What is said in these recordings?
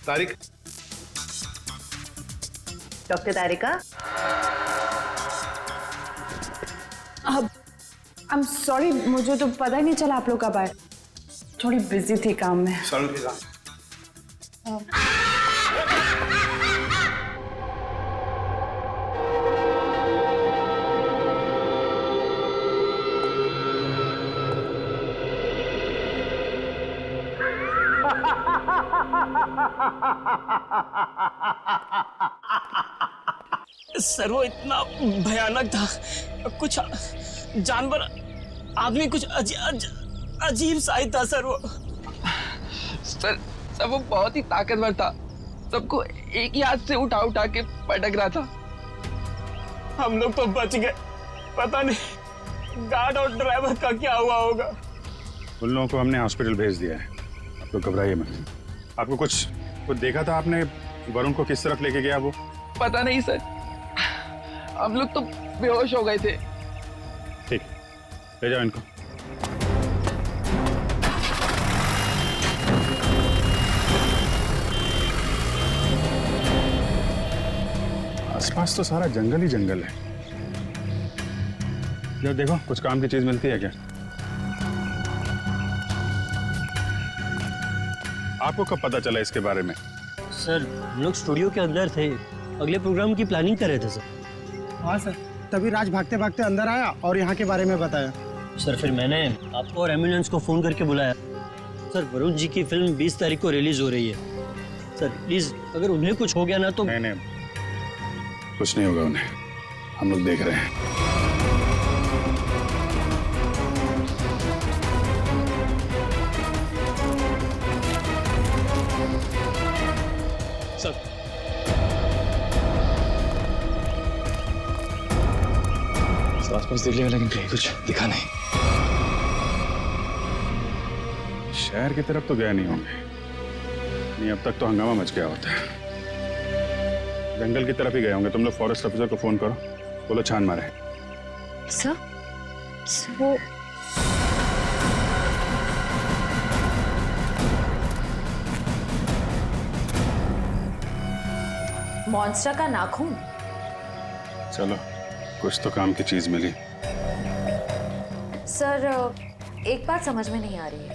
Tariq, doctor तारिका। अब I am sorry, मुझे तो पता ही नहीं चला आप लोग कब आए। थोड़ी बिजी थी काम में। सर वो इतना भयानक था, कुछ जानवर आदमी कुछ अजीब सा ही था सर वो। सर वो बहुत ही ताकतवर था, सबको एक ही हाथ से उठा उठा के पटक रहा था। हम लोग तो बच गए, पता नहीं गार्ड और ड्राइवर का क्या हुआ होगा। उन लोगों को हमने हॉस्पिटल भेज दिया है, आप तो घबराइए मत। आपको कुछ देखा था आपने, वरुण को किस तरफ लेके गया वो? पता नहीं सर, हम लोग तो बेहोश हो गए थे। ठीक, ले जाओ इनको। आसपास तो सारा जंगल ही जंगल है। जरा देखो कुछ काम की चीज मिलती है क्या? आपको कब पता चला इसके बारे में? सर हम लोग स्टूडियो के अंदर थे, अगले प्रोग्राम की प्लानिंग कर रहे थे सर। हाँ सर, तभी राज भागते भागते अंदर आया और यहाँ के बारे में बताया। सर फिर मैंने आपको और एम्बुलेंस को फोन करके बुलाया। सर वरुण जी की फिल्म 20 तारीख को रिलीज हो रही है। सर प्लीज अगर उन्हें कुछ हो गया ना तो। नहीं, कुछ नहीं होगा उन्हें, हम लोग देख रहे हैं। सर आसपास देख लिया लेकिन कहीं कुछ दिखा नहीं। शहर की तरफ तो गए नहीं होंगे, नहीं अब तक तो हंगामा मच गया होता है। जंगल की तरफ ही गए होंगे। तुम लोग फॉरेस्ट ऑफिसर को फोन करो, बोलो छान मारे। सर वो मॉन्स्टर का नाखून। चलो कुछ तो काम की चीज मिली। सर एक बात समझ में नहीं आ रही है,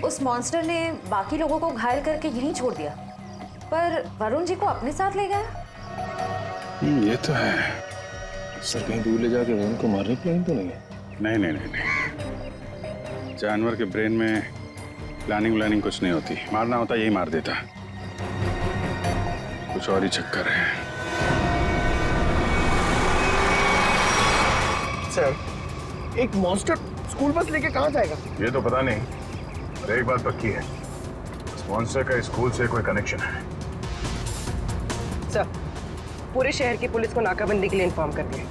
उस मॉन्स्टर ने बाकी लोगों को घायल करके यहीं छोड़ दिया, पर वरुण जी को अपने साथ ले गया। ये तो है। सर कहीं दूर ले जाके वरुण को मारने की प्लानिंग तो नहीं है? नहीं। जानवर के ब्रेन में प्लानिंग व्लानिंग कुछ नहीं होती। मारना होता यही मार देता। कुछ और ही चक्कर है। सर एक मॉन्स्टर स्कूल बस लेके कहाँ जाएगा? ये तो पता नहीं, पर एक बात पक्की है, इस मॉन्स्टर का स्कूल से कोई कनेक्शन है। सर पूरे शहर की पुलिस को नाकाबंदी के लिए इन्फॉर्म कर दिया।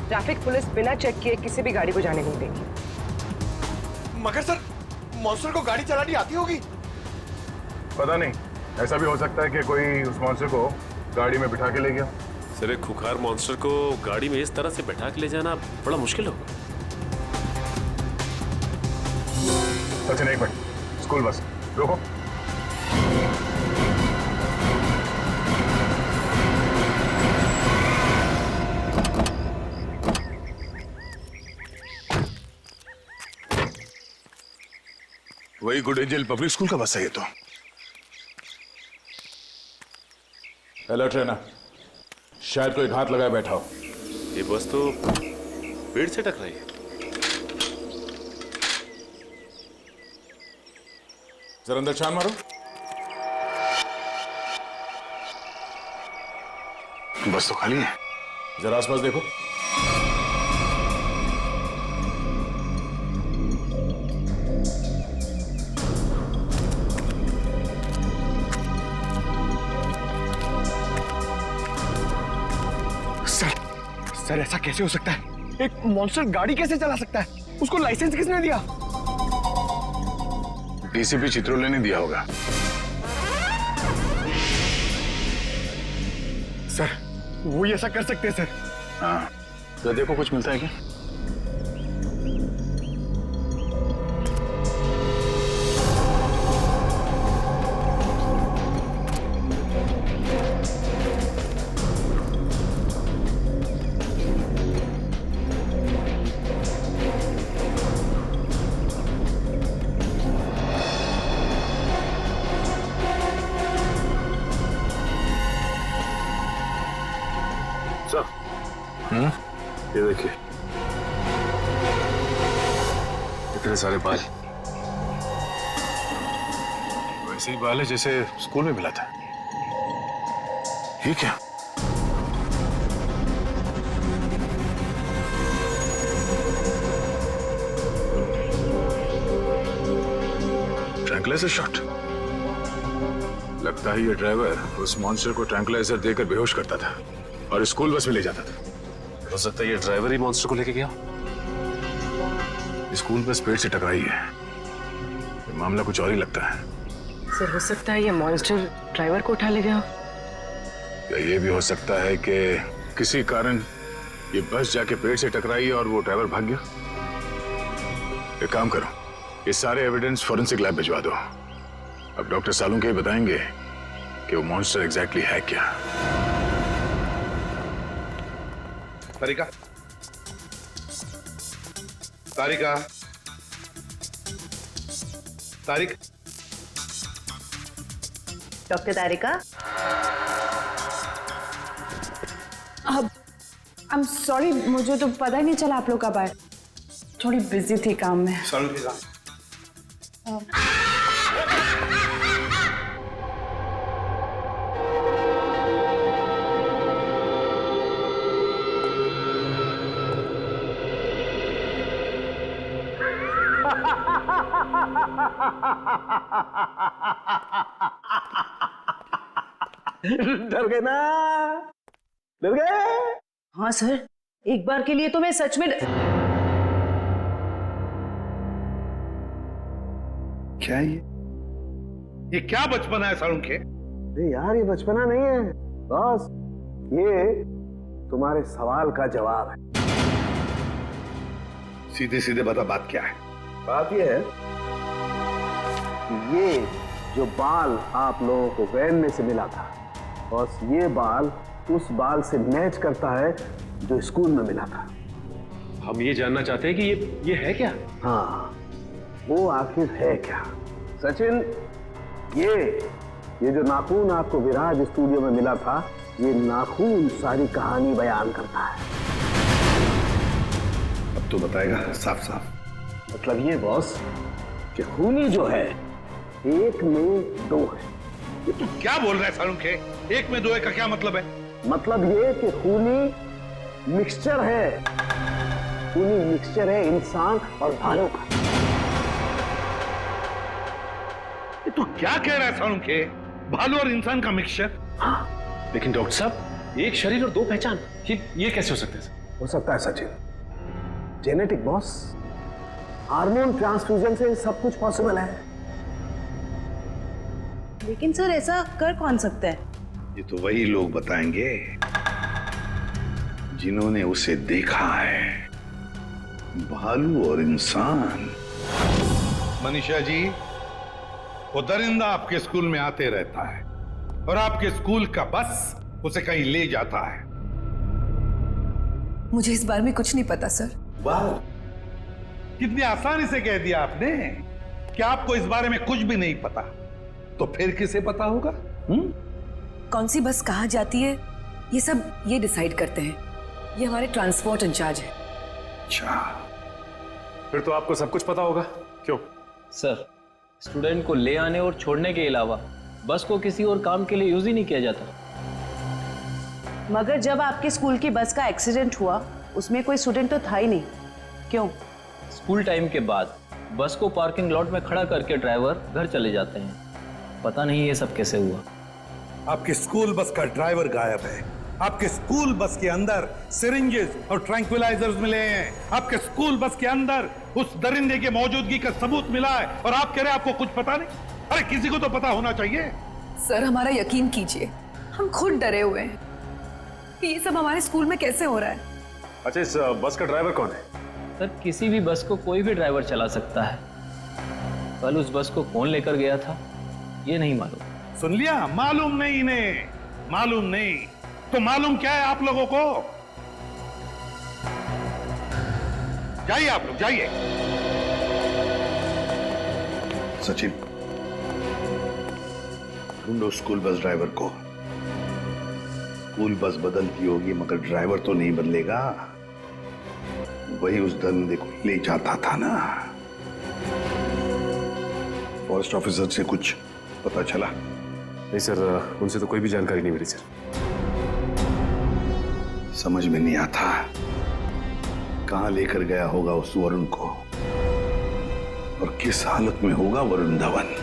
ट्रैफिक पुलिस बिना चेक किए किसी भी गाड़ी को जाने नहीं देगी। मगर सर मॉन्स्टर को गाड़ी चलानी आती होगी? पता नहीं, ऐसा भी हो सकता है कि कोई उस मॉन्स्टर को गाड़ी में बिठा के ले गया। सर एक खुखार मॉन्स्टर को गाड़ी में इस तरह से बैठा के ले जाना बड़ा मुश्किल होगा। सचिन एक मिनट, स्कूल बस रोको। वही गुड एंजल पब्लिक स्कूल का बस है ये तो। अलर्ट रहना, शायद कोई घात लगाए बैठा हो। ये बस तो पेड़ से टकराई है। जरा अंदर छान मारो। बस तो खाली है। जरा आसपास देखो। सर ऐसा कैसे हो सकता है? एक मॉन्स्टर गाड़ी कैसे चला सकता है? उसको लाइसेंस किसने दिया? डीसीपी चित्रोले ने दिया होगा। सर वो ही ऐसा कर सकते हैं सर। हाँ तो देखो कुछ मिलता है क्या? ये देखिए, इतने सारे बाल, वैसे ही बाल है जैसे स्कूल में मिला था। ये क्या? Tranquilizer shot. लगता है ये ड्राइवर उस मॉन्स्टर को ट्रैंकुलाइजर देकर बेहोश करता था और स्कूल बस में ले जाता था। हो सकता है ये ड्राइवर ही मॉन्स्टर को लेके गया। स्कूल बस पेड़ से टकराई है। ये मामला कुछ और ही लगता है। सर हो सकता है ये मॉन्स्टर ड्राइवर को उठा ले गया। या ये भी हो सकता है कि किसी कारण ये बस जाके पेड़ से टकराई और वो ड्राइवर भाग गया। एक काम करो, ये सारे एविडेंस फॉरेंसिक लैब भिजवा दो। अब डॉक्टर सालुंके बताएंगे कि वो मॉन्स्टर एग्जैक्टली है क्या। तारिका, तारिका, तारिक, डॉक्टर तारिका, अब आई एम सॉरी, मुझे तो पता ही नहीं चला आप लोग कब आए। थोड़ी बिजी थी काम में। सालुंके का डर गए ना? डर गए? हाँ सर, एक बार के लिए तो मैं सच में। क्या ये क्या बचपना है सालुंके? अरे यार, ये बचपना नहीं है बॉस, ये तुम्हारे सवाल का जवाब है। सीधे सीधे बता, बात क्या है? बात ये है कि ये जो बाल आप लोगों को वैन में से मिला था, बॉस, ये बाल उस बाल से मैच करता है जो स्कूल में मिला था। हम ये जानना चाहते हैं कि ये है क्या? हाँ, वो आखिर है क्या? सचिन, ये जो नाखून आपको विराज स्टूडियो में मिला था, ये नाखून सारी कहानी बयान करता है। अब तो बताएगा साफ साफ। मतलब ये बॉस कि खूनी जो है एक में दो है। ये तू क्या बोल रहा है सालुंके? एक में दो है का क्या मतलब है? मतलब ये कि खूनी मिक्सचर है। खूनी मिक्सचर है इंसान और भालू का। ये तू क्या कह रहा है सालुंके? भालू और इंसान का मिक्सचर? हाँ, लेकिन डॉक्टर साहब, एक शरीर और दो पहचान, ये कैसे हो सकता है? हो सकता है Sachin, genetic boss. Hormone transfusion से सब कुछ पॉसिबल है। लेकिन सर ऐसा कर कौन सकता है? ये तो वही लोग बताएंगे जिन्होंने उसे देखा है, भालू और इंसान। मनीषा जी, वो दरिंदा आपके स्कूल में आते रहता है और आपके स्कूल का बस उसे कहीं ले जाता है। मुझे इस बारे में कुछ नहीं पता सर। वाह, कितनी आसानी से कह दिया आपने कि आपको इस बारे में कुछ भी नहीं पता। तो फिर किसे पता होगा? कौन सी बस कहाँ जाती है, ये सब ये डिसाइड करते हैं। ये हमारे ट्रांसपोर्ट इंचार्ज है। अच्छा, फिर तो आपको सब कुछ पता होगा। क्यों? सर, स्टूडेंट को ले आने और छोड़ने के अलावा बस को किसी और काम के लिए यूज ही नहीं किया जाता। मगर जब आपके स्कूल की बस का एक्सीडेंट हुआ, उसमें कोई स्टूडेंट तो था ही नहीं। क्यों? स्कूल टाइम के बाद बस को पार्किंग लॉट में खड़ा करके ड्राइवर घर चले जाते हैं। पता नहीं ये सब कैसे हुआ। आपके स्कूल बस का ड्राइवर गायब है। आपके स्कूल बस के अंदर सिरिंजेस और ट्रैंक्विलाइजर्स मिले हैं। आपके स्कूल बस के अंदर उस दरिंदे की मौजूदगी का सबूत मिला है और आप कह रहे हैं आपको कुछ पता नहीं? अरे किसी को तो पता होना चाहिए। सर, हमारा यकीन कीजिए, हम खुद डरे हुए हैं कि ये सब हमारे स्कूल में कैसे हो रहा है। अच्छा, इस बस का ड्राइवर कौन है? सर, किसी भी बस को कोई भी ड्राइवर चला सकता है। कल उस बस को कौन लेकर गया था ये नहीं मालूम। सुन लिया? मालूम नहीं इन्हें, मालूम नहीं। तो मालूम क्या है आप लोगों को? जाइए आप लोग, जाइए। सचिन, ढूंढो स्कूल बस ड्राइवर को स्कूल बस बदलती होगी मगर ड्राइवर तो नहीं बदलेगा। वही उस दरिंदे को ले जाता था ना। फॉरेस्ट ऑफिसर से कुछ पता चला? नहीं सर, उनसे तो कोई भी जानकारी नहीं मिली सर। समझ में नहीं आता कहां लेकर गया होगा उस वरुण को और किस हालत में होगा वरुण धवन।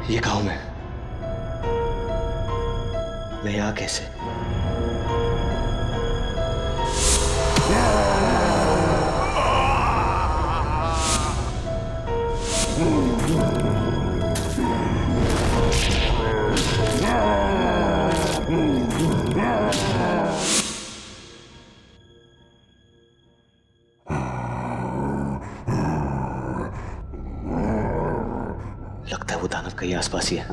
ये गांव में मैं यहाँ कैसे? लगता है वो दानव कहीं आसपास ही है।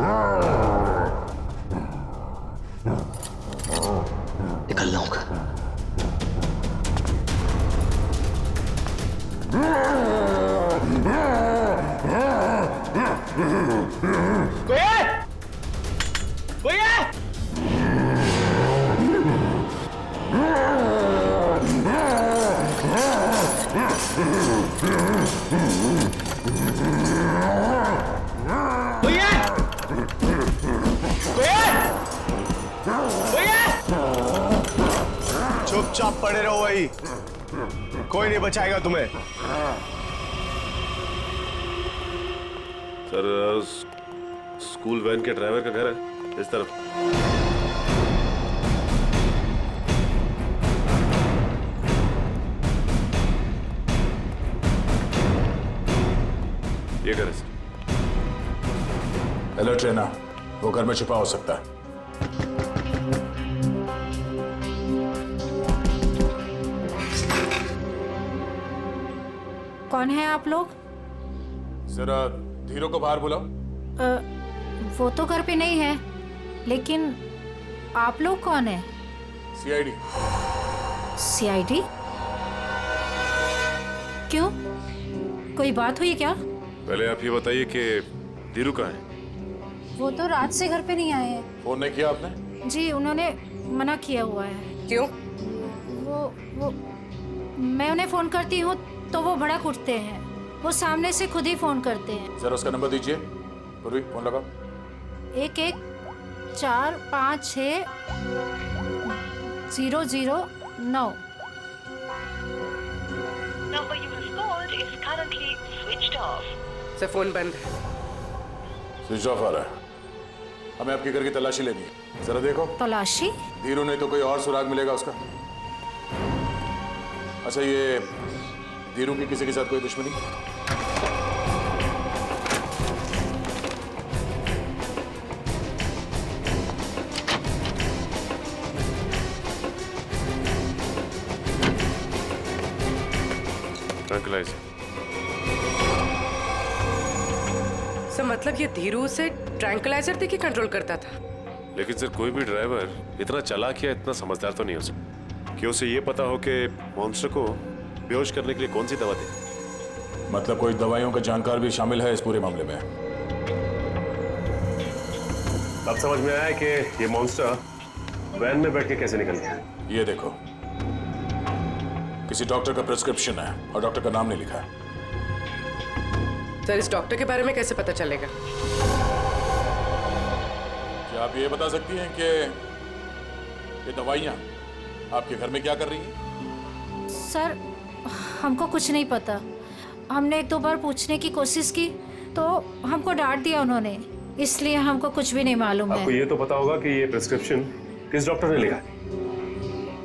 निकलना होगा। कोई है? कोई है? चुपचाप पड़े रहो वही, कोई नहीं बचाएगा तुम्हें। सर, स्कूल वैन के ड्राइवर का घर है इस तरफ। ये घर है सर। अलर्ट रहना, वो घर में छिपा हो सकता है। कौन है आप लोग? जरा धीरो को बाहर बुलाओ। वो तो घर पे नहीं है, लेकिन आप लोग कौन है? सीआईडी। सीआईडी? क्यों, कोई बात हुई क्या? पहले आप ये बताइए कि धीरू कहाँ है? वो तो रात से घर पे नहीं आए हैं। फोन नहीं किया आपने? जी, उन्होंने मना किया हुआ है। क्यों? वो मैं उन्हें फोन करती हूँ तो वो भड़क उठते हैं। वो सामने से खुद ही फोन करते हैं। जरा उसका नंबर दीजिए। पूर्वी, फोन लगाओ। 11456009। सर, फोन बंद है। स्विच ऑफ आ रहा है। हमें आपके घर की तलाशी लेनी है। जरा देखो। तलाशी? धीरू नहीं तो कोई और सुराग मिलेगा उसका। अच्छा, ये धीरू की किसी के साथ कोई दुश्मनी? ट्रैंक्विलाइजर। सर, मतलब ये धीरू से ट्रैंक्विलाइजर देके कंट्रोल करता था? लेकिन सर, कोई भी ड्राइवर इतना चालाक या इतना समझदार तो नहीं हो सकता कि उसे ये पता हो कि मॉन्स्टर को बेहोश करने के लिए कौन सी दवा दे। मतलब कोई दवाइयों का जानकार भी शामिल है इस पूरे मामले में। अब समझ में आया कि ये मॉन्स्टर वैन में बैठ के कैसे निकल गया। ये देखो, किसी डॉक्टर का प्रिस्क्रिप्शन है और डॉक्टर का नाम नहीं लिखा है। सर, इस डॉक्टर के बारे में कैसे पता चलेगा? क्या आप ये बता सकती हैं कि ये दवाइयाँ आपके घर में क्या कर रही हैं? सर, हमको कुछ नहीं पता। हमने 1-2 बार पूछने की कोशिश की तो हमको डांट दिया उन्होंने, इसलिए हमको कुछ भी नहीं मालूम है। आपको ये तो पता होगा कि ये प्रिस्क्रिप्शन किस डॉक्टर ने लिखा है?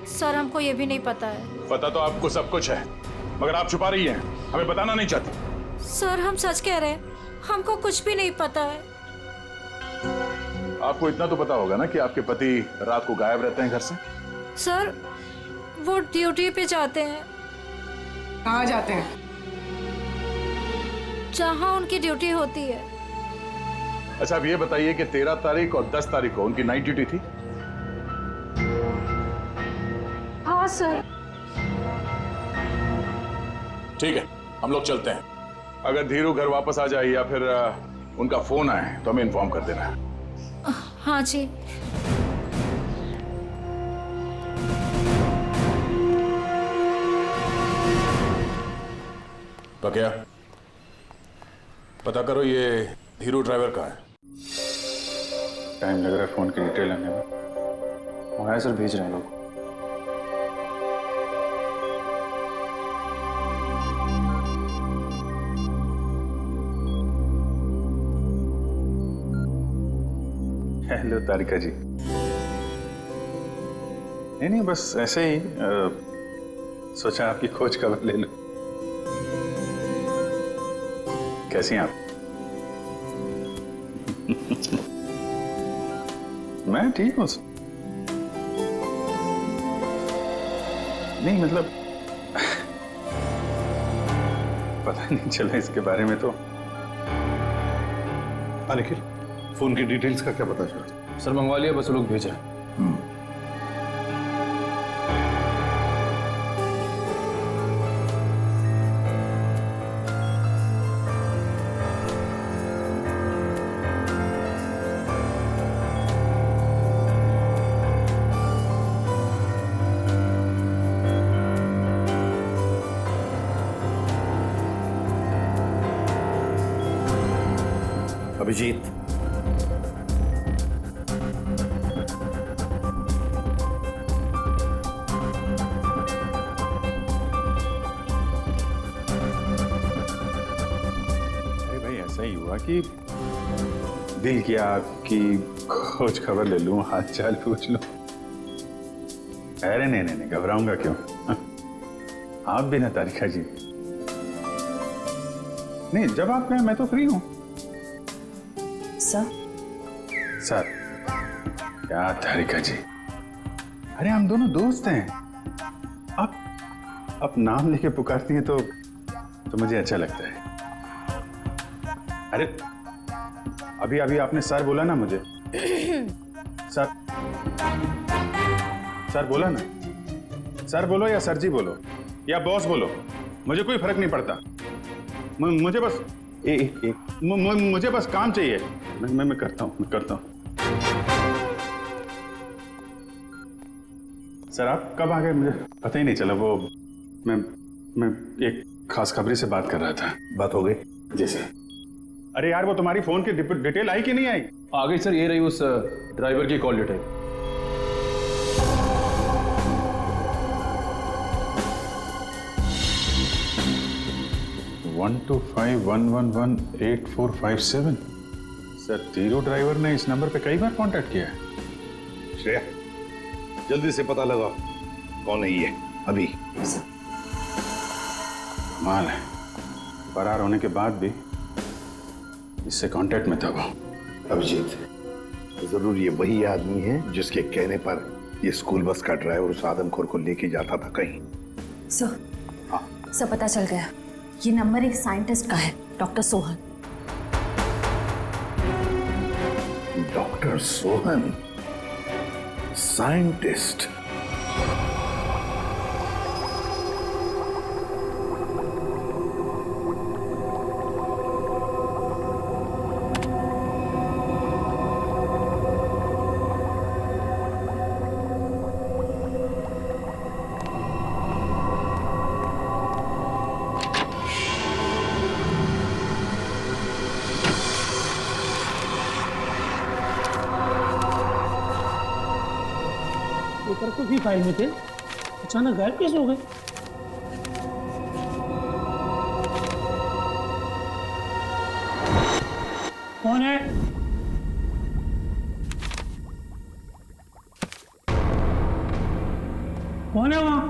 सर, हमको ये भी नहीं पता है। पता तो आपको सब कुछ है, मगर आप छुपा रही हैं, हमें बताना नहीं चाहती। सर, हम सच कह रहे हैं, हमको कुछ भी नहीं पता है। आपको इतना तो पता होगा ना कि आपके पति रात को गायब रहते हैं घर से। सर वो ड्यूटी पे जाते हैं। कहाँ जाते हैं? जहाँ उनकी ड्यूटी होती है। अच्छा, अब ये बताइए कि 13 तारीख और 10 तारीख को उनकी नाइट ड्यूटी थी? हाँ सर। ठीक है, हम लोग चलते हैं। अगर धीरू घर वापस आ जाए या फिर उनका फोन आए तो हमें इन्फॉर्म कर देना। हाँ जी। तो क्या पता करो ये धीरू ड्राइवर कहाँ है। टाइम लग रहा है फोन की डिटेल आने में। मंगाया सर, भेज रहे हैं लोग। हेलो तारिका जी। नहीं बस ऐसे ही सोचा आपकी खोज खबर ले लो। कैसी हैं आप? मैं ठीक हूँ। नहीं मतलब पता नहीं चला इसके बारे में तो। निखिल, फोन की डिटेल्स का क्या पता चला? सर मंगवा लिया, बस लोग भेज रहे हैं। अभिजीत, ऐसा ही हुआ कि दिल किया आपकी खोज खबर ले लूं, हाल चाल पूछ लूं। अरे नहीं, घबराऊंगा क्यों? आप भी ना तारिका जी। नहीं, जब आप कहें मैं तो फ्री हूं। सर क्या तारिका जी, अरे हम दोनों दोस्त हैं। आप नाम लेके पुकारती हैं तो मुझे अच्छा लगता है। अरे अभी आपने सर बोला ना मुझे। सर बोला ना। सर बोलो या सर जी बोलो या बॉस बोलो, मुझे कोई फर्क नहीं पड़ता। मुझे बस मुझे बस काम चाहिए। मैं करता हूँ। सर आप कब आ गए मुझे पता ही नहीं चला। वो मैं एक खास खबरी से बात कर रहा था। बात हो गई? जी सर। अरे यार, वो तुम्हारी फोन की डिटेल आई कि नहीं आई? आ गई सर, ये रही उस ड्राइवर की call detail. One 125111845 sir, Dhiru driver ने इस नंबर पे कई बार कांटेक्ट किया है। श्रेया, जल्दी से पता लगाओ कौन है ये। अभी कमाल है, फरार होने के बाद भी इससे कांटेक्ट में था वो। अभिजीत, जरूर ये वही आदमी है जिसके कहने पर ये स्कूल बस का ड्राइवर उस आदमखोर को लेके जाता था कहीं। सर पता चल गया। ये नंबर एक साइंटिस्ट का है, doctor Sohan. Doctor Sohan, scientist? Paper तो भी फाइल में थे, अचानक गायब कैसे हो गए? कौन है? कौन है वहां?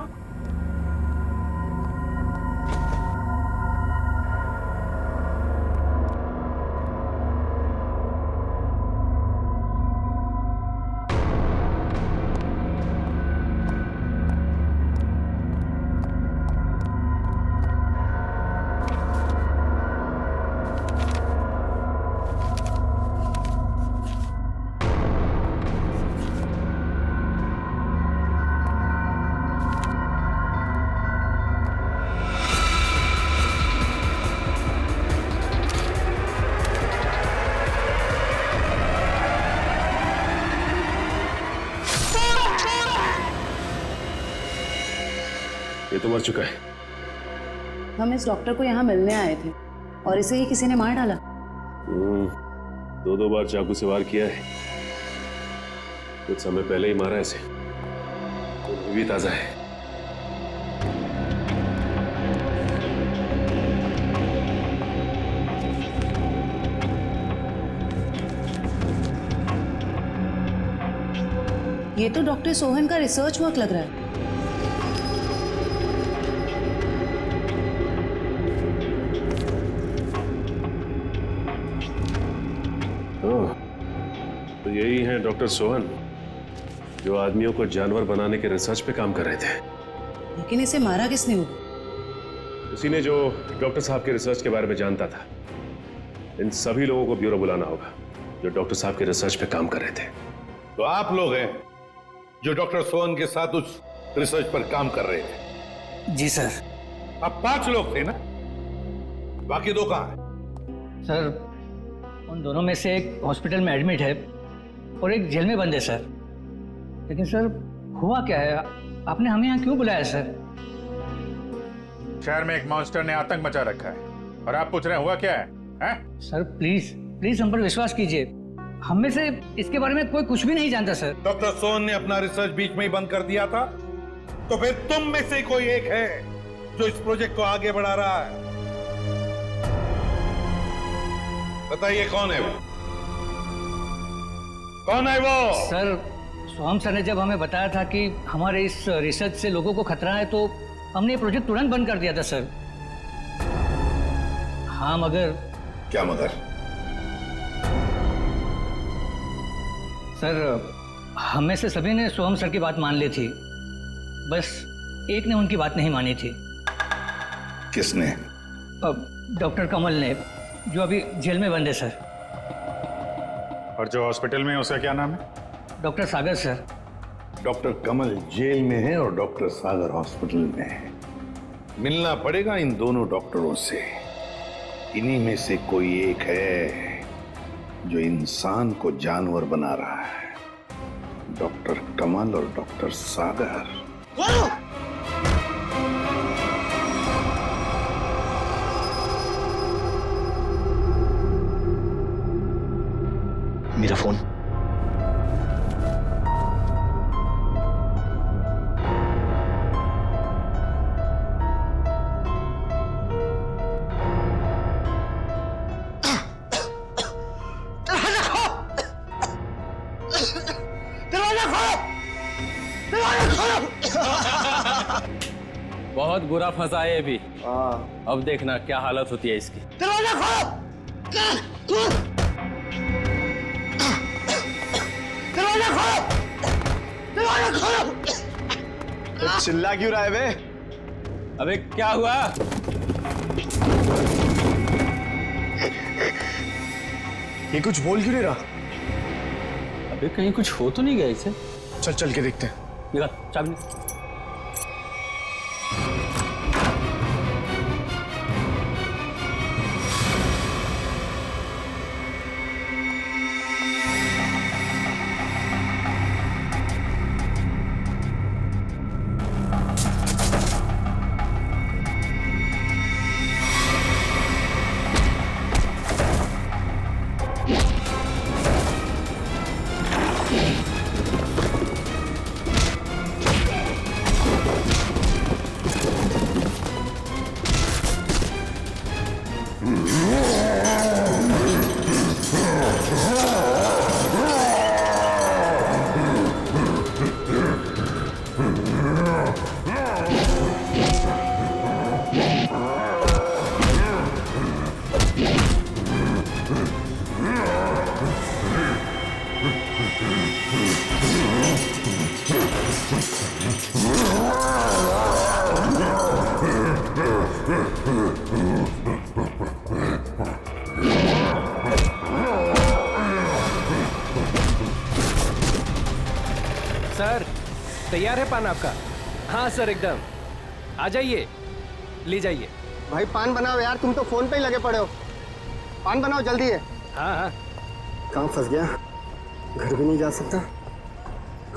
तो मर चुका है। हम इस डॉक्टर को यहाँ मिलने आए थे और इसे ही किसी ने मार डाला। 2 बार चाकू से वार किया है। कुछ समय पहले ही मारा इसे। खून भी ताजा है। ये तो डॉक्टर सोहन का रिसर्च वर्क लग रहा है। तो यही है डॉक्टर सोहन, जो आदमियों को जानवर बनाने के रिसर्च पे काम कर रहे थे। लेकिन इसे मारा किसने होगा? उसी ने जो डॉक्टर साहब के रिसर्च के बारे में जानता था। इन सभी लोगों को ब्यूरो बुलाना होगा जो डॉक्टर साहब के रिसर्च पे काम कर रहे थे। तो आप लोग हैं जो डॉक्टर सोहन के साथ उस रिसर्च पर काम कर रहे थे? जी सर। अब 5 लोग थे ना, बाकी 2 कहां हैं? सर उन दोनों में से एक हॉस्पिटल में एडमिट है और एक जेल में बंद है सर। लेकिन सर हुआ क्या है, आपने हमें यहाँ क्यों बुलाया सर? शहर में एक मॉन्स्टर ने आतंक मचा रखा है और आप पूछ रहे हैं हुआ क्या है, हैं? सर प्लीज हम पर विश्वास कीजिए। हम में से इसके बारे में कोई कुछ भी नहीं जानता सर। डॉक्टर सोहन ने अपना रिसर्च बीच में ही बंद कर दिया था, तो फिर तुम में से कोई एक है जो इस प्रोजेक्ट को आगे बढ़ा रहा है। बताइए कौन है वो? कौन है वो? सर सोहम सर ने जब हमें बताया था कि हमारे इस रिसर्च से लोगों को खतरा है, तो हमने ये प्रोजेक्ट तुरंत बंद कर दिया था सर। हाँ मगर। क्या मगर? सर हम में से सभी ने सोहम सर की बात मान ली थी, बस एक ने उनकी बात नहीं मानी थी। किसने? अब डॉक्टर कमल ने, जो अभी जेल में बंद है सर। और जो हॉस्पिटल में है उसका क्या नाम है? डॉक्टर सागर सर। डॉक्टर कमल जेल में है और डॉक्टर सागर हॉस्पिटल में है। मिलना पड़ेगा इन दोनों डॉक्टरों से। इन्हीं में से कोई एक है जो इंसान को जानवर बना रहा है। डॉक्टर कमल और डॉक्टर सागर। मेरा फोन। बहुत बुरा फंसा है ये भी। अब देखना क्या हालत होती है इसकी। दरवाजा खोलो! दरवाजा खोलो! दरवाजा खोलो! चिल्ला क्यों रहा है बे? अबे क्या हुआ? ये कुछ बोल क्यों नहीं रहा? अबे कहीं कुछ हो तो नहीं गया इसे? चल के देखते हैं। निकाल चाबी निकाल। सर तैयार है पान आपका? हाँ सर एकदम। आ जाइए, ले जाइए। भाई पान बनाओ यार, तुम तो फोन पे ही लगे पड़े हो। पान बनाओ जल्दी है। हाँ हाँ। कहाँ फंस गया? घर भी नहीं जा सकता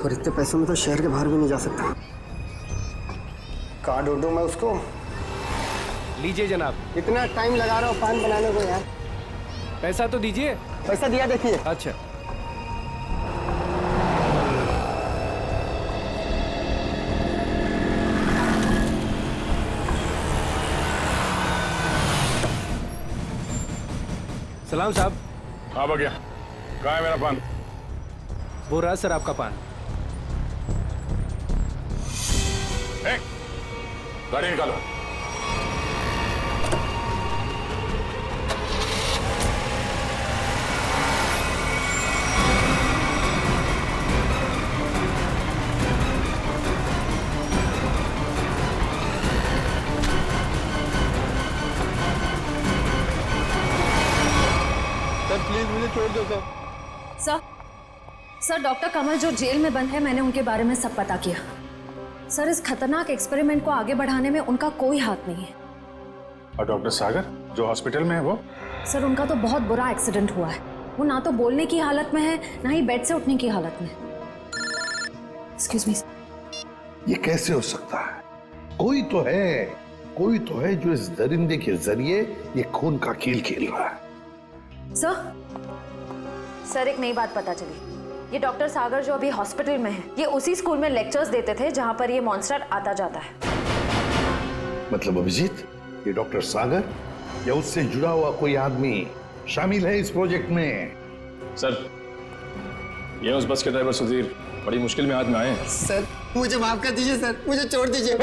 और इतने पैसों में तो शहर के बाहर भी नहीं जा सकता। कहाँ ढूंढूं मैं उसको? लीजिए जनाब। इतना टाइम लगा रहा हूँ पान बनाने को यार। पैसा तो दीजिए। पैसा दिया देखिए। अच्छा। सलाम साहब। हाँ भैया, कहाँ है मेरा पान? वो रहा सर आपका पान। गाड़ी निकालो। सर प्लीज मुझे छोड़ दो सर। सर डॉक्टर कमल जो जेल में बंद है, मैंने उनके बारे में सब पता किया। सर इस खतरनाक एक्सपेरिमेंट को आगे बढ़ाने में उनका कोई हाथ नहीं है। और डॉक्टर सागर जो हॉस्पिटल में है वो? सर उनका तो बहुत बुरा एक्सीडेंट हुआ है। वो ना तो बोलने की हालत में है, ना ही बेड से उठने की हालत में। Excuse me. ये कैसे हो सकता है? कोई तो है जो इस दरिंदे के जरिए ये खून का खेल खेल रहा है। सर एक नई बात पता चली। ये डॉक्टर सागर जो अभी हॉस्पिटल में है, ये उसी स्कूल में लेक्चर्स देते थे जहां पर ये मॉन्स्टर आता जाता है। मतलब अभिजीत, ये डॉक्टर सागर या उससे जुड़ा हुआ कोई आदमी शामिल है इस प्रोजेक्ट में? सर ये उस बस के ड्राइवर सुधीर बड़ी मुश्किल में हाथ में आए। सर मुझे माफ कर दीजिए सर, मुझे छोड़ दीजिए।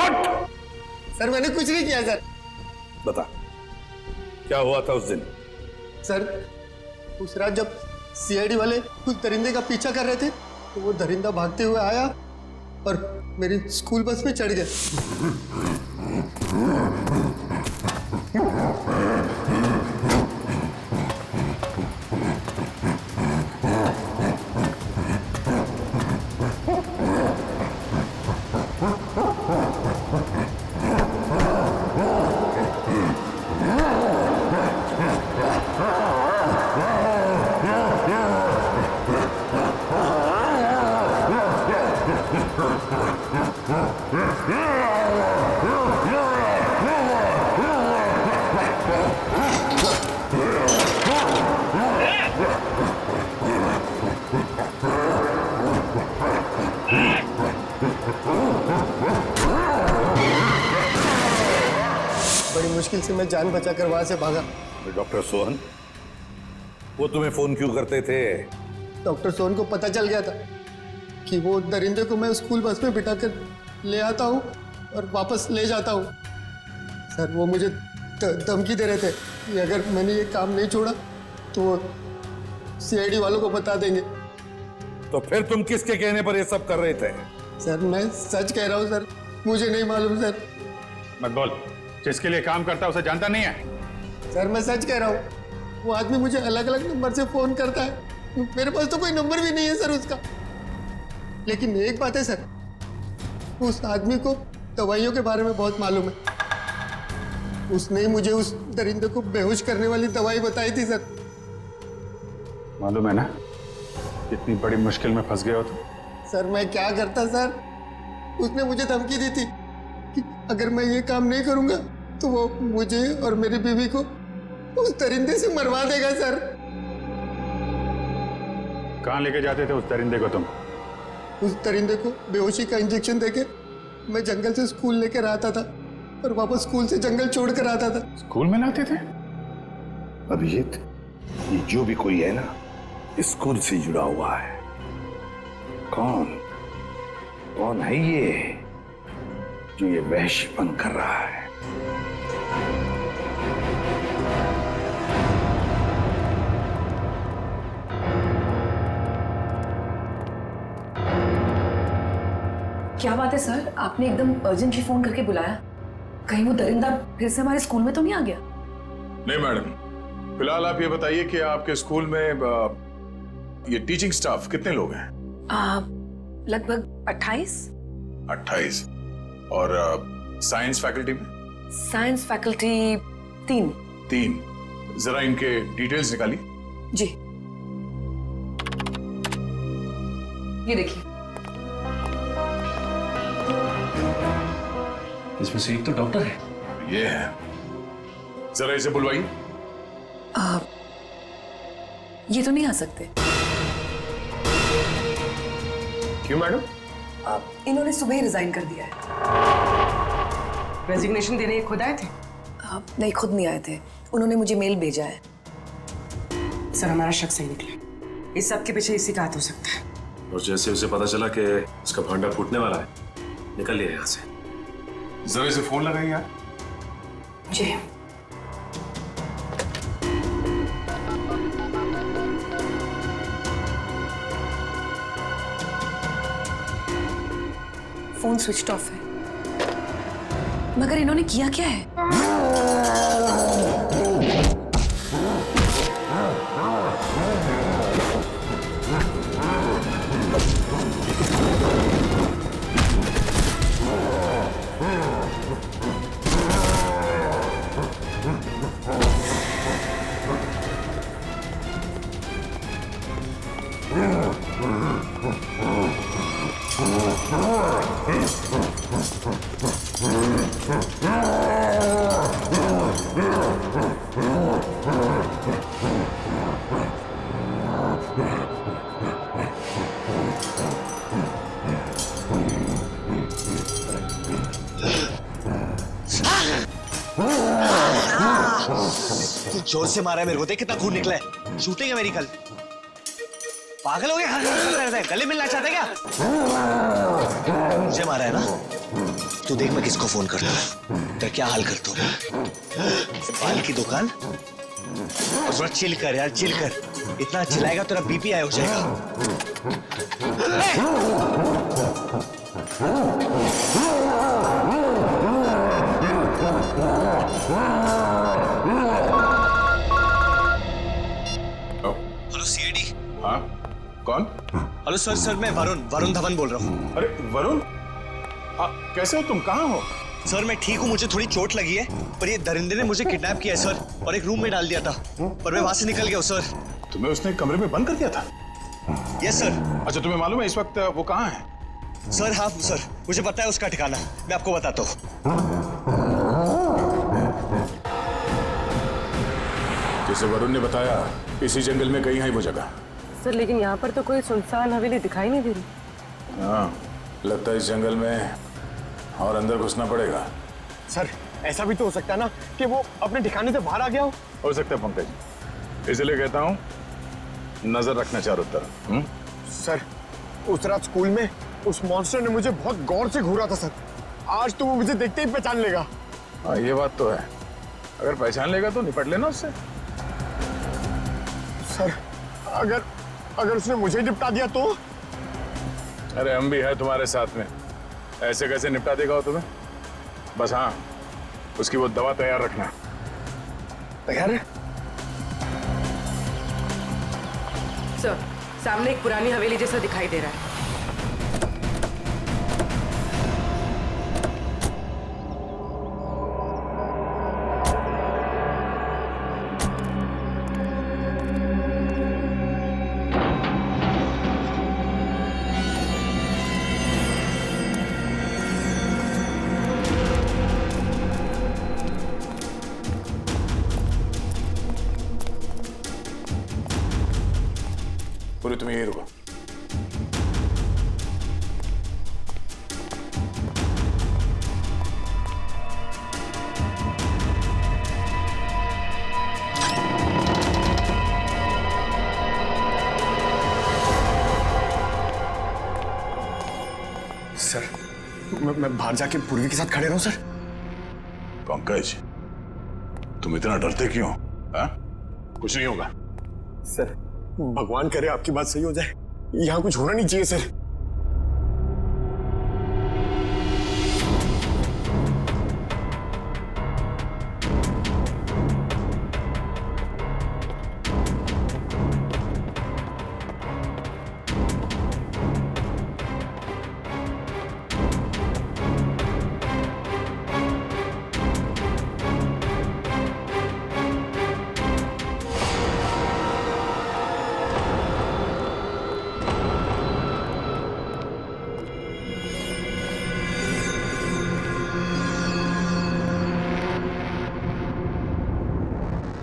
सर मैंने कुछ नहीं किया सर। बता क्या हुआ था उस दिन? सर उस रात जब सीआईडी वाले उस दरिंदे का पीछा कर रहे थे तो वो दरिंदा भागते हुए आया और मेरी स्कूल बस में चढ़ गया। बड़ी मुश्किल से मैं जान बचाकर वहां से भागा। डॉक्टर सोहन, वो तुम्हें फोन क्यों करते थे? डॉक्टर सोहन को पता चल गया था कि वो दरिंदे को मैं स्कूल बस में बिठाकर ले आता हूँ और वापस ले जाता हूँ। सर वो मुझे धमकी दे रहे थे कि अगर मैंने ये काम नहीं छोड़ा तो वो सीआईडी वालों को बता देंगे। तो फिर तुम किसके कहने पर ये सब कर रहे थे? सर मैं सच कह रहा हूँ सर, मुझे नहीं मालूम सर। मत बोल, जिसके लिए काम करता है उसे जानता नहीं है? सर मैं सच कह रहा हूँ, वो आदमी मुझे अलग अलग नंबर से फोन करता है। मेरे पास तो कोई नंबर भी नहीं है सर उसका। लेकिन एक बात है सर, उस आदमी को दवाइयों के बारे में बहुत मालूम है। उसने ही मुझे उस दरिंदे को बेहोश करने वाली दवाई बताई थी सर। मालूम है ना इतनी बड़ी मुश्किल में फंस गए हो तुम। सर मैं क्या करता सर, उसने मुझे धमकी दी थी कि अगर मैं ये काम नहीं करूंगा तो वो मुझे और मेरी बीवी को उस दरिंदे से मरवा देगा सर। कहाँ लेके जाते थे उस दरिंदे को तुम? उस दरिंदे को बेहोशी का इंजेक्शन देके मैं जंगल से स्कूल लेकर आता था और वापस स्कूल से जंगल छोड़ कर आता था। स्कूल में लाते थे? अभिजीत, ये जो भी कोई है ना, स्कूल से जुड़ा हुआ है। कौन है ये जो ये वहशीपन कर रहा है? क्या बात है सर, आपने एकदम अर्जेंटली फोन करके बुलाया? कहीं वो दरिंदा फिर से हमारे स्कूल में तो नहीं आ गया? नहीं मैडम, फिलहाल आप ये बताइए कि आपके स्कूल में ये टीचिंग स्टाफ कितने लोग हैं? लगभग 28। 28। और साइंस फैकल्टी में? Science faculty 3। जरा इनके डिटेल्स निकालिए। जी ये देखिए। इसमें से एक तो डॉक्टर है। ये है, जरा इसे बुलवाइए। ये तो नहीं आ सकते। क्यों मैडम? इन्होंने सुबह ही रिजाइन कर दिया है। रेजिग्नेशन देने ये खुद आए थे? नहीं, खुद नहीं आए थे, उन्होंने मुझे मेल भेजा है। सर हमारा शक सही निकला, इस सब के पीछे इसी का हाथ हो सकता है। और जैसे उसे पता चला कि उसका भांडा फूटने वाला है, निकल लिया यहाँ से। जरा इसे फोन लगाइए यार। जी। फोन स्विच ऑफ है, मगर इन्होंने किया क्या है? तू जोर से मारा है मेरे को, देख कितना खून निकला है। शूटिंग है मेरी कल। पागल हो गया? गले मिलना चाहता है क्या? मुझे मारा है ना? तू देख मैं किसको फोन करता हूँ, तेरा क्या हाल करता हूँ। बाल की दुकान और थोड़ा चिल कर यार, चिल कर। इतना चिल्लाएगा तेरा बीपी हाई हो जाएगा। Hello CID. हाँ, कौन? हेलो सर, सर मैं वरुण धवन बोल रहा हूँ। अरे वरुण, कैसे हो तुम? कहाँ हो? सर मैं ठीक हूँ, मुझे थोड़ी चोट लगी है, पर ये दरिंदे ने मुझे किडनैप किया है सर, और एक रूम में डाल दिया था, पर मैं वहां से निकल गया हूँ सर। तुम्हें उसने कमरे में बंद कर दिया था? Yes sir. अच्छा, तुम्हें मालूम है इस वक्त वो कहाँ है? सर हाँ सर, मुझे पता है उसका ठिकाना, मैं आपको बताता हूँ। जैसे वरुण ने बताया, इसी जंगल में कहीं है वो जगह। सर लेकिन यहाँ पर तो कोई सुनसान हवेली दिखाई नहीं दे रही। हाँ, लगता है इस जंगल में और अंदर घुसना पड़ेगा। सर ऐसा भी तो हो सकता है ना कि वो अपने ठिकाने से बाहर आ गया हो सकता है पंकज, इसलिए कहता हूँ नजर रखना चारों तरफ। सर उस रात स्कूल में उस मॉन्स्टर ने मुझे बहुत गौर से घूरा था सर, आज तो वो मुझे देखते ही पहचान लेगा। हाँ ये बात तो है, अगर पहचान लेगा तो निपट लेना उससे। सर अगर उसने मुझे निपटा दिया तो? अरे हम भी है तुम्हारे साथ में, ऐसे कैसे निपटा देगा वो तुम्हें? बस हाँ, उसकी वो दवा तैयार रखना। तैयार है सर, सामने एक पुरानी हवेली जैसा दिखाई दे रहा है। पूरी तुम यही रुको। सर मैं बाहर जाके पूर्वी के साथ खड़े रहूं सर? पंकज, तुम इतना डरते क्यों? हाँ? कुछ नहीं होगा। सर भगवान करे आपकी बात सही हो जाए, यहाँ कुछ होना नहीं चाहिए सर।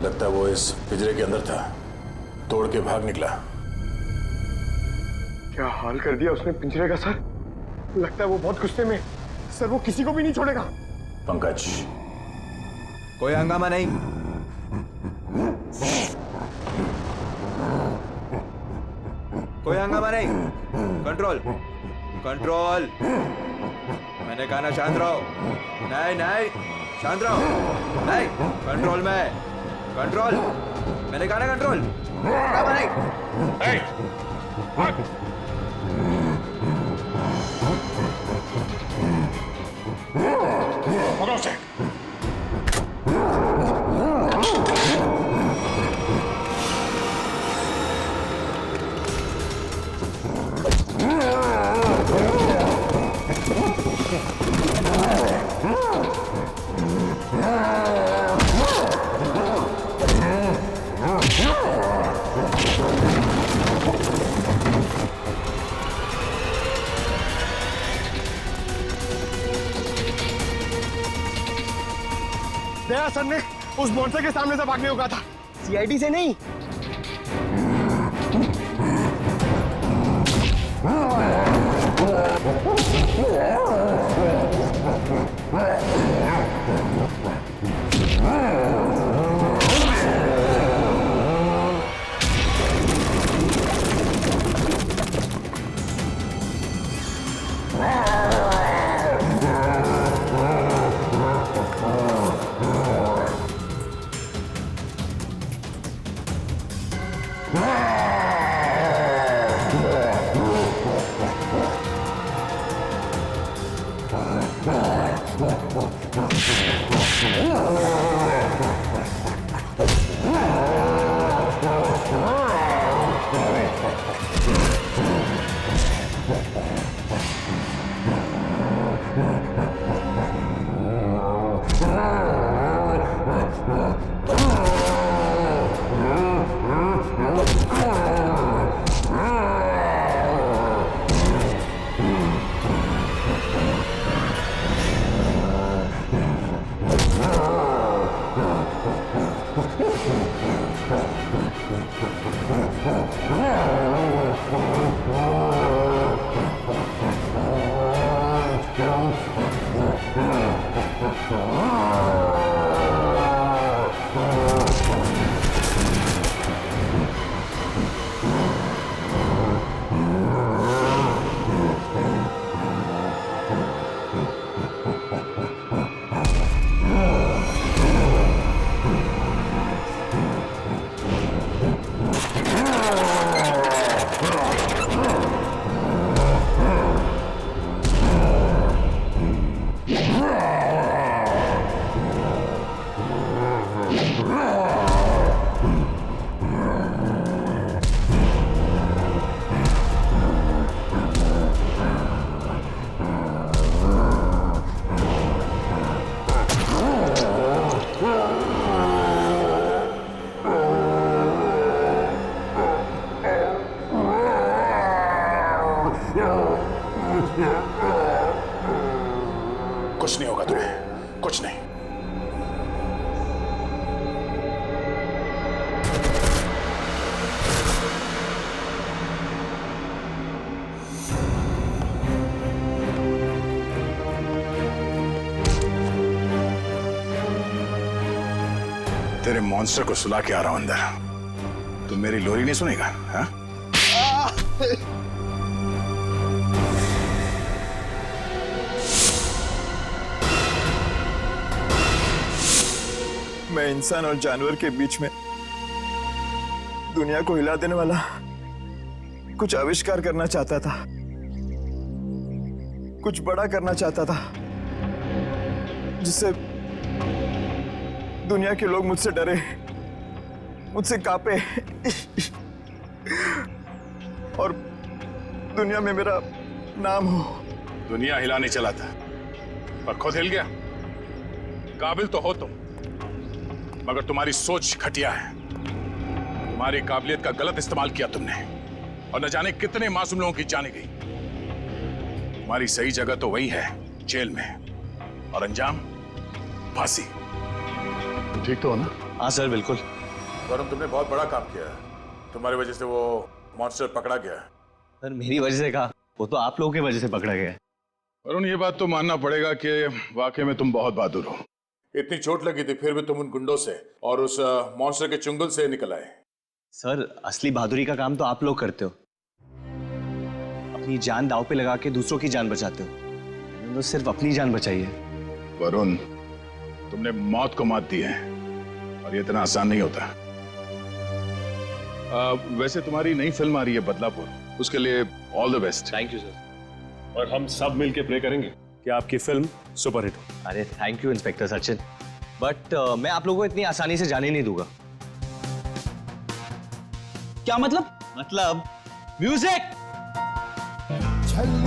लगता है वो इस पिंजरे के अंदर था, तोड़ के भाग निकला। क्या हाल कर दिया उसने पिंजरे का सर। लगता है वो बहुत गुस्से में। सर वो किसी को भी नहीं छोड़ेगा। पंकज, कोई हंगामा नहीं। कोई हंगामा नहीं। Control control. मैंने कहा ना शांत रहो। नहीं नहीं शांत रहो। नहीं कंट्रोल में। कंट्रोल। मैंने कहा ना कंट्रोल। हंगामा नहीं। पकड़ो उसे। दया सर ने उस मॉन्स्टर के सामने से भागने को कहा था, सीआईडी से नहीं। कुछ नहीं होगा तुम्हें, कुछ नहीं। तेरे मॉन्स्टर को सुला के आ रहा हूं अंदर। तुम मेरी लोरी नहीं सुनेगा? हाँ? मैं इंसान और जानवर के बीच में दुनिया को हिला देने वाला कुछ आविष्कार करना चाहता था, कुछ बड़ा करना चाहता था, जिससे दुनिया के लोग मुझसे डरे, मुझसे कांपे और दुनिया में मेरा नाम हो। दुनिया हिलाने चला था पर खुद हिल गया। काबिल तो हो तुम, मगर तुम्हारी सोच घटिया है। तुम्हारी काबिलियत का गलत इस्तेमाल किया तुमने और न जाने कितने मासूम लोगों की जाने गई। तुम्हारी सही जगह तो वही है, जेल में, और अंजाम फांसी। ठीक तो हो ना? हाँ सर बिल्कुल। वरुण, तुमने बहुत बड़ा काम किया है। तुम्हारी वजह से वो मॉन्स्टर पकड़ा गया है। सर मेरी वजह से कहा, वो तो आप लोगों की वजह से पकड़ा गया है। वरुण, ये बात तो मानना पड़ेगा कि वाकई में तुम बहुत बहादुर हो। इतनी चोट लगी थी फिर भी तुम उन गुंडों से और उस मॉन्स्टर के चुंगल से निकल आए। सर असली बहादुरी का काम तो आप लोग करते हो, अपनी जान दांव पे लगा के दूसरों की जान बचाते हो। मैंने तो सिर्फ अपनी जान बचाई है। वरुण, तुमने मौत को मात दी है और ये इतना आसान नहीं होता। वैसे तुम्हारी नई फिल्म आ रही है बदलापुर, उसके लिए all the best. Thank you sir. और हम सब मिलके प्रे करेंगे कि आपकी फिल्म सुपरहिट हो। अरे thank you inspector Sachin, but मैं आप लोगों को इतनी आसानी से जाने नहीं दूंगा। क्या मतलब? मतलब म्यूजिक।